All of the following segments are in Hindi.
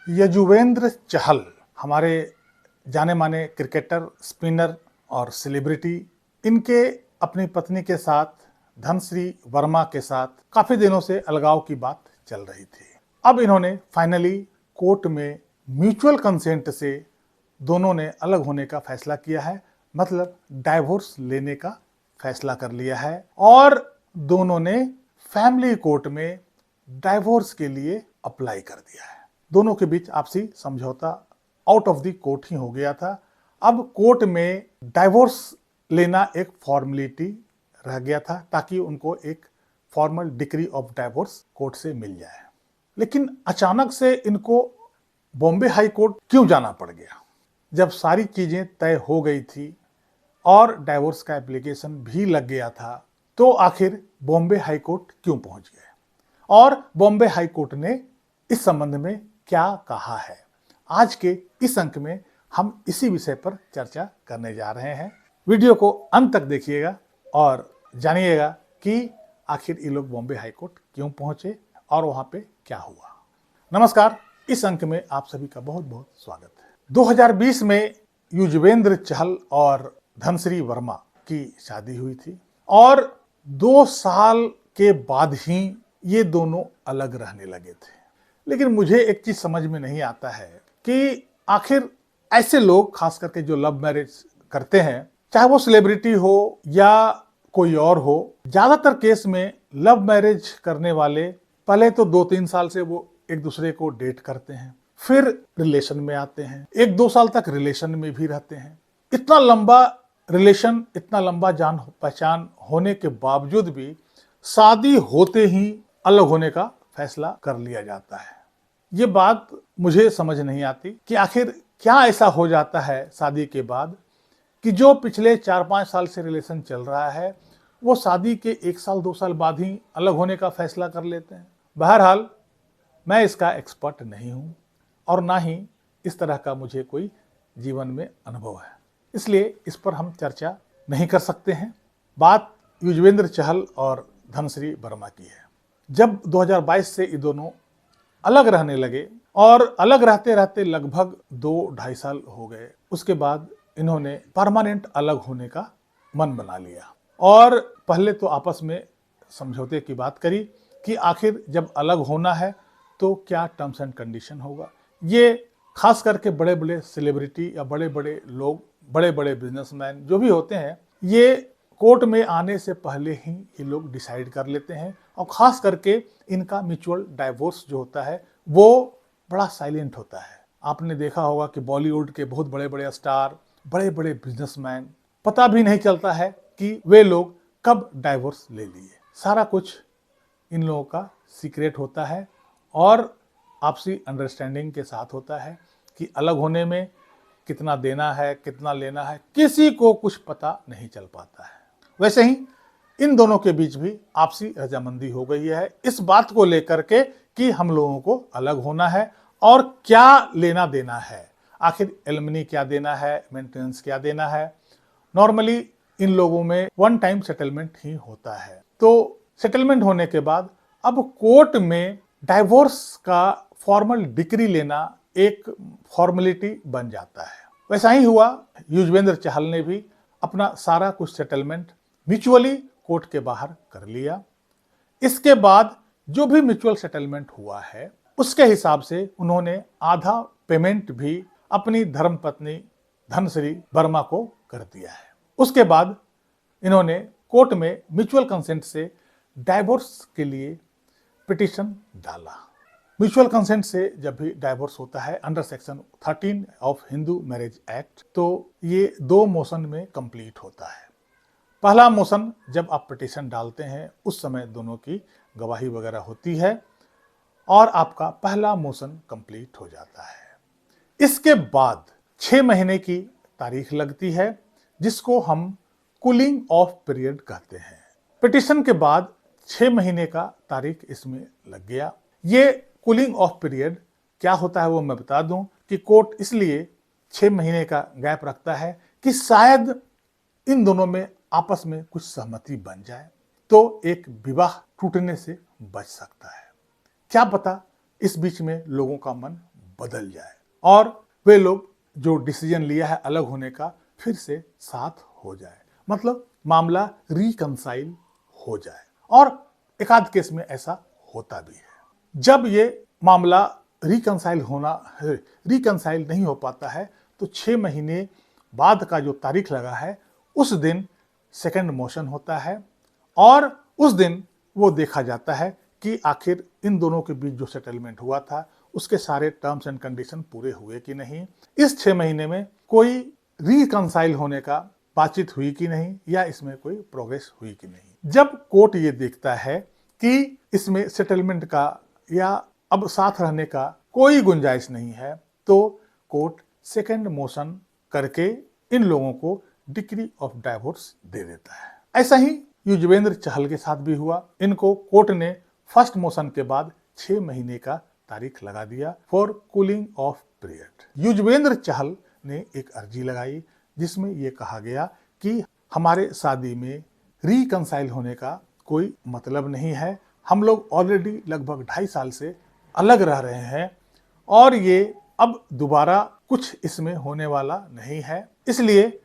यजुवेंद्र चहल हमारे जाने माने क्रिकेटर, स्पिनर और सेलिब्रिटी, इनके अपनी पत्नी के साथ, धनश्री वर्मा के साथ काफी दिनों से अलगाव की बात चल रही थी। अब इन्होंने फाइनली कोर्ट में म्यूचुअल कंसेंट से दोनों ने अलग होने का फैसला किया है, मतलब डाइवोर्स लेने का फैसला कर लिया है और दोनों ने फैमिली कोर्ट में डाइवोर्स के लिए अप्लाई कर दिया है। दोनों के बीच आपसी समझौता आउट ऑफ द कोर्ट ही हो गया था। अब कोर्ट में डाइवोर्स लेना एक फॉर्मेलिटी रह गया था ताकि उनको एक formal decree of divorce court से मिल जाए। लेकिन अचानक से इनको बॉम्बे हाई कोर्ट क्यों जाना पड़ गया? जब सारी चीजें तय हो गई थी और डाइवोर्स का एप्लीकेशन भी लग गया था, तो आखिर बॉम्बे हाई कोर्ट क्यों पहुंच गए और बॉम्बे हाई कोर्ट ने इस संबंध में क्या कहा है? आज के इस अंक में हम इसी विषय पर चर्चा करने जा रहे हैं। वीडियो को अंत तक देखिएगा और जानिएगा कि आखिर ये लोग बॉम्बे हाई कोर्ट क्यों पहुंचे और वहां पे क्या हुआ। नमस्कार, इस अंक में आप सभी का बहुत बहुत स्वागत है। 2020 में युजवेंद्र चहल और धनश्री वर्मा की शादी हुई थी और 2 साल के बाद ही ये दोनों अलग रहने लगे थे। लेकिन मुझे एक चीज समझ में नहीं आता है कि आखिर ऐसे लोग, खास करके जो लव मैरिज करते हैं, चाहे वो सेलिब्रिटी हो या कोई और हो, ज्यादातर केस में लव मैरिज करने वाले पहले तो 2-3 साल से वो एक दूसरे को डेट करते हैं, फिर रिलेशन में आते हैं, 1-2 साल तक रिलेशन में भी रहते हैं। इतना लंबा रिलेशन, इतना लंबा जान पहचान होने के बावजूद भी शादी होते ही अलग होने का फैसला कर लिया जाता है। ये बात मुझे समझ नहीं आती कि आखिर क्या ऐसा हो जाता है शादी के बाद कि जो पिछले 4-5 साल से रिलेशन चल रहा है वो शादी के 1 साल 2 साल बाद ही अलग होने का फैसला कर लेते हैं। बहरहाल, मैं इसका एक्सपर्ट नहीं हूं और ना ही इस तरह का मुझे कोई जीवन में अनुभव है, इसलिए इस पर हम चर्चा नहीं कर सकते हैं। बात युजवेंद्र चहल और धनश्री वर्मा की है। जब 2022 से ये दोनों अलग रहने लगे और अलग रहते रहते लगभग 2-2.5 साल हो गए, उसके बाद इन्होंने परमानेंट अलग होने का मन बना लिया और पहले तो आपस में समझौते की बात करी कि आखिर जब अलग होना है तो क्या टर्म्स एंड कंडीशन होगा। ये खास करके बड़े बड़े सेलिब्रिटी या बड़े बड़े लोग, बड़े बड़े बिजनेसमैन जो भी होते हैं, ये कोर्ट में आने से पहले ही ये लोग डिसाइड कर लेते हैं और खास करके इनका म्यूचुअल डाइवोर्स जो होता है वो बड़ा साइलेंट होता है। आपने देखा होगा कि बॉलीवुड के बहुत बड़े बड़े स्टार, बड़े बड़े बिजनेसमैन, पता भी नहीं चलता है कि वे लोग कब डाइवोर्स ले लिए। सारा कुछ इन लोगों का सीक्रेट होता है और आपसी अंडरस्टैंडिंग के साथ होता है कि अलग होने में कितना देना है, कितना लेना है, किसी को कुछ पता नहीं चल पाता है। वैसे ही इन दोनों के बीच भी आपसी रजामंदी हो गई है इस बात को लेकर के कि हम लोगों को अलग होना है और क्या लेना देना है, आखिर एलिमनी क्या देना है, मेंटेनेंस क्या देना है। नॉर्मली इन लोगों में वन टाइम सेटलमेंट ही होता है। तो सेटलमेंट होने के बाद अब कोर्ट में डाइवोर्स का फॉर्मल डिक्री लेना एक फॉर्मेलिटी बन जाता है। वैसा ही हुआ, युजवेंद्र चहल ने भी अपना सारा कुछ सेटलमेंट म्यूचुअली कोर्ट के बाहर कर लिया। इसके बाद जो भी म्यूचुअल सेटलमेंट हुआ है उसके हिसाब से उन्होंने आधा पेमेंट भी अपनी धर्मपत्नी धनश्री वर्मा को कर दिया है। उसके बाद इन्होंने कोर्ट में म्यूचुअल कंसेंट से डाइवोर्स के लिए पिटीशन डाला। म्यूचुअल कंसेंट से जब भी डाइवोर्स होता है under section 13 of Hindu marriage act, तो ये 2 मोशन में कंप्लीट होता है। पहला मोशन जब आप पिटीशन डालते हैं उस समय दोनों की गवाही वगैरह होती है और आपका पहला मोशन कंप्लीट हो जाता है। इसके बाद 6 महीने की तारीख लगती है जिसको हम कूलिंग ऑफ पीरियड कहते हैं। पिटीशन के बाद 6 महीने का तारीख इसमें लग गया। ये कूलिंग ऑफ पीरियड क्या होता है वो मैं बता दूं कि कोर्ट इसलिए 6 महीने का गैप रखता है कि शायद इन दोनों में आपस में कुछ सहमति बन जाए तो एक विवाह टूटने से बच सकता है। क्या पता इस बीच में लोगों का मन बदल जाए और वे लोग जो डिसीजन लिया है अलग होने का फिर से साथ हो जाए, मतलब मामला रिकंसाइल हो जाए। और एकाध केस में ऐसा होता भी है। जब ये मामला रिकंसाइल नहीं हो पाता है तो 6 महीने बाद का जो तारीख लगा है उस दिन सेकंड मोशन होता है और उस दिन वो देखा जाता है कि आखिर इन दोनों के बीच जो सेटलमेंट हुआ था उसके सारे टर्म्स एंड कंडीशन पूरे हुए कि नहीं, इस 6 महीने में कोई रिकंसाइल होने का बातचीत हुई कि नहीं, या इसमें कोई प्रोग्रेस हुई कि नहीं। जब कोर्ट ये देखता है कि इसमें सेटलमेंट का या अब साथ रहने का कोई गुंजाइश नहीं है तो कोर्ट सेकंड मोशन करके इन लोगों को डिक्री ऑफ डाइवोर्स दे देता है। ऐसा ही युजवेंद्र चहल के साथ भी हुआ। इनको कोर्ट ने फर्स्ट मोशन के बाद 6 महीने का तारीख लगा दिया for cooling off period. Yuzvendra Chahal ने एक अर्जी लगाई जिसमें यह कहा गया कि हमारे शादी में रिकंसाइल होने का कोई मतलब नहीं है, हम लोग ऑलरेडी लगभग 2.5 साल से अलग रह रहे हैं और ये अब दोबारा कुछ इसमें होने वाला नहीं है, इसलिए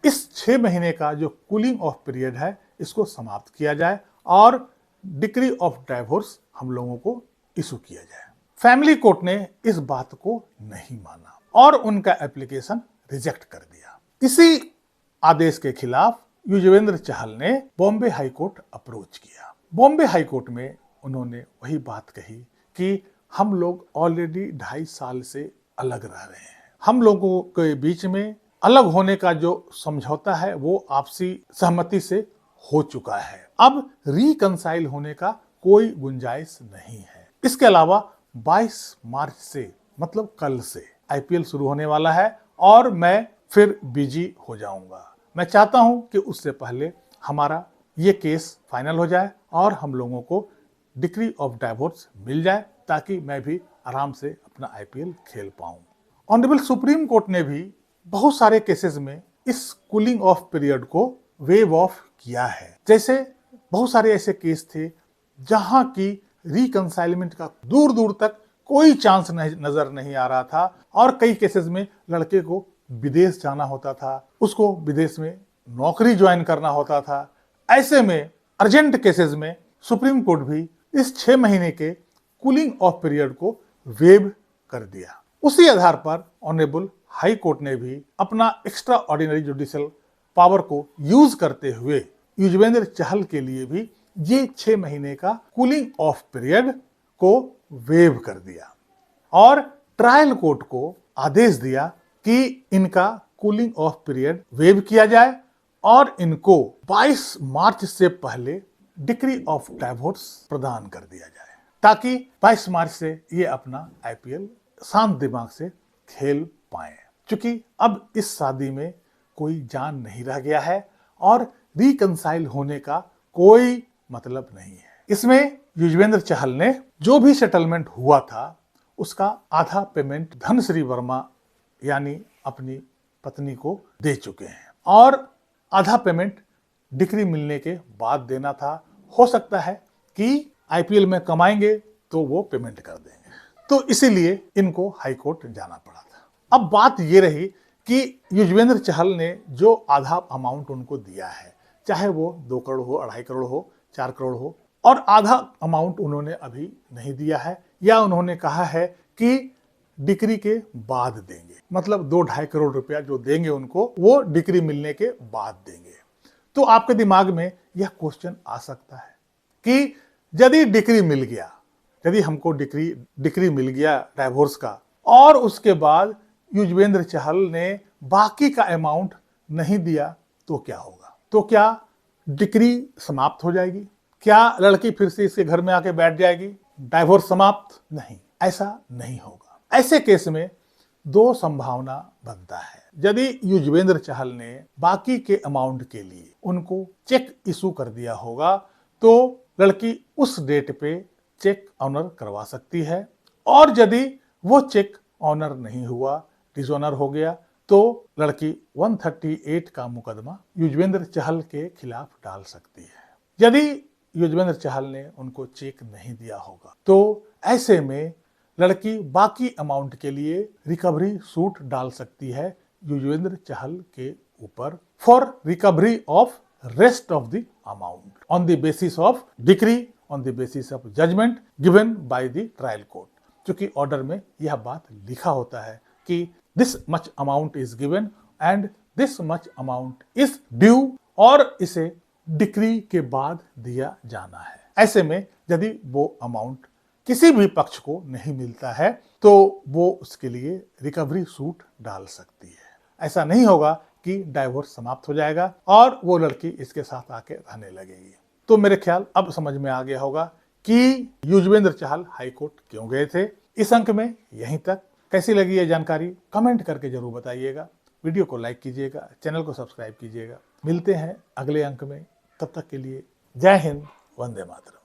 इस 6 महीने का जो कूलिंग ऑफ पीरियड है इसको समाप्त किया जाए और डिक्री ऑफ डाइवोर्स हम लोगों को इशू किया जाए। फैमिली कोर्ट ने इस बात को नहीं माना और उनका एप्लीकेशन रिजेक्ट कर दिया। इसी आदेश के खिलाफ युजवेंद्र चहल ने बॉम्बे हाई कोर्ट अप्रोच किया। बॉम्बे हाई कोर्ट में उन्होंने वही बात कही कि हम लोग ऑलरेडी 2.5 साल से अलग रह रहे हैं, हम लोगों के बीच में अलग होने का जो समझौता है वो आपसी सहमति से हो चुका है, अब रिकंसाइल होने का कोई गुंजाइश नहीं है। इसके अलावा 22 मार्च से मतलब कल से आईपीएल शुरू होने वाला है और मैं फिर बिजी हो जाऊंगा। मैं चाहता हूं कि उससे पहले हमारा ये केस फाइनल हो जाए और हम लोगों को डिक्री ऑफ डाइवोर्स मिल जाए ताकि मैं भी आराम से अपना आईपीएल खेल पाऊं। ऑनरेबल सुप्रीम कोर्ट ने भी बहुत सारे केसेस में इस कूलिंग ऑफ पीरियड को वेव ऑफ किया है। जैसे बहुत सारे ऐसे केस थे जहां की रिकंसाइलमेंट का दूर दूर तक कोई चांस नजर नहीं आ रहा था और कई केसेस में लड़के को विदेश जाना होता था, उसको विदेश में नौकरी ज्वाइन करना होता था। ऐसे में अर्जेंट केसेस में सुप्रीम कोर्ट भी इस 6 महीने के कूलिंग ऑफ पीरियड को वेव कर दिया। उसी आधार पर ऑनरेबल हाई कोर्ट ने भी अपना एक्स्ट्रा ऑर्डिनरी जुडिशियल पावर को यूज करते हुए युजवेंद्र चहल के लिए भी ये 6 महीने का कूलिंग ऑफ पीरियड को वेव कर दिया और ट्रायल कोर्ट को आदेश दिया कि इनका कूलिंग ऑफ पीरियड वेव किया जाए और इनको 22 मार्च से पहले डिक्री ऑफ डाइवोर्स प्रदान कर दिया जाए ताकि 22 मार्च से ये अपना आईपीएल शांत दिमाग से खेल पाए। क्योंकि अब इस शादी में कोई जान नहीं रह गया है और रिकंसाइल होने का कोई मतलब नहीं है। इसमें युजवेंद्र चहल ने जो भी सेटलमेंट हुआ था उसका आधा पेमेंट धनश्री वर्मा यानी अपनी पत्नी को दे चुके हैं और आधा पेमेंट डिक्री मिलने के बाद देना था। हो सकता है कि आईपीएल में कमाएंगे तो वो पेमेंट कर देंगे, तो इसीलिए इनको हाई कोर्ट जाना पड़ा था। अब बात ये रही कि युजवेंद्र चहल ने जो आधा अमाउंट उनको दिया है, चाहे वो 2 करोड़ हो, 2.5 करोड़ हो, 4 करोड़ हो, और आधा अमाउंट उन्होंने अभी नहीं दिया है या उन्होंने कहा है कि डिक्री के बाद देंगे, मतलब 2-2.5 करोड़ रुपया जो देंगे उनको वो डिक्री मिलने के बाद देंगे। तो आपके दिमाग में यह क्वेश्चन आ सकता है कि यदि डिक्री मिल गया, यदि हमको डिक्री मिल गया डाइवोर्स का और उसके बाद युजवेंद्र चहल ने बाकी का अमाउंट नहीं दिया तो क्या होगा? तो क्या डिक्री समाप्त हो जाएगी? क्या लड़की फिर से इसके घर में आके बैठ जाएगी? डाइवोर्स समाप्त? नहीं, ऐसा नहीं होगा। ऐसे केस में 2 संभावना बनता है। यदि युजवेंद्र चहल ने बाकी के अमाउंट के लिए उनको चेक इशू कर दिया होगा तो लड़की उस डेट पे चेक ऑनर करवा सकती है, और यदि वो चेक ऑनर नहीं हुआ, डिसऑनर हो गया, तो लड़की 138 का मुकदमा युजवेंद्र चहल के खिलाफ डाल सकती है। यदि युजवेंद्र चहल ने उनको चेक नहीं दिया होगा तो ऐसे में लड़की बाकी अमाउंट के लिए रिकवरी सूट डाल सकती है युजवेंद्र चहल के ऊपर for recovery of rest of the amount on the basis of decree on the basis of judgement given by the trial court. क्योंकि ऑर्डर में यह बात लिखा होता है कि this much amount is given and this much amount is due, और इसे डिक्री के बाद दिया जाना है। ऐसे में यदि वो अमाउंट किसी भी पक्ष को नहीं मिलता है तो वो उसके लिए रिकवरी सूट डाल सकती है। ऐसा नहीं होगा कि डाइवोर्स समाप्त हो जाएगा और वो लड़की इसके साथ आके रहने लगेगी। तो मेरे ख्याल अब समझ में आ गया होगा कि युजवेंद्र चहल हाईकोर्ट क्यों गए थे। इस अंक में यहीं तक। कैसी लगी ये जानकारी कमेंट करके जरूर बताइएगा। वीडियो को लाइक कीजिएगा, चैनल को सब्सक्राइब कीजिएगा। मिलते हैं अगले अंक में, तब तक के लिए जय हिंद, वंदे मातरम।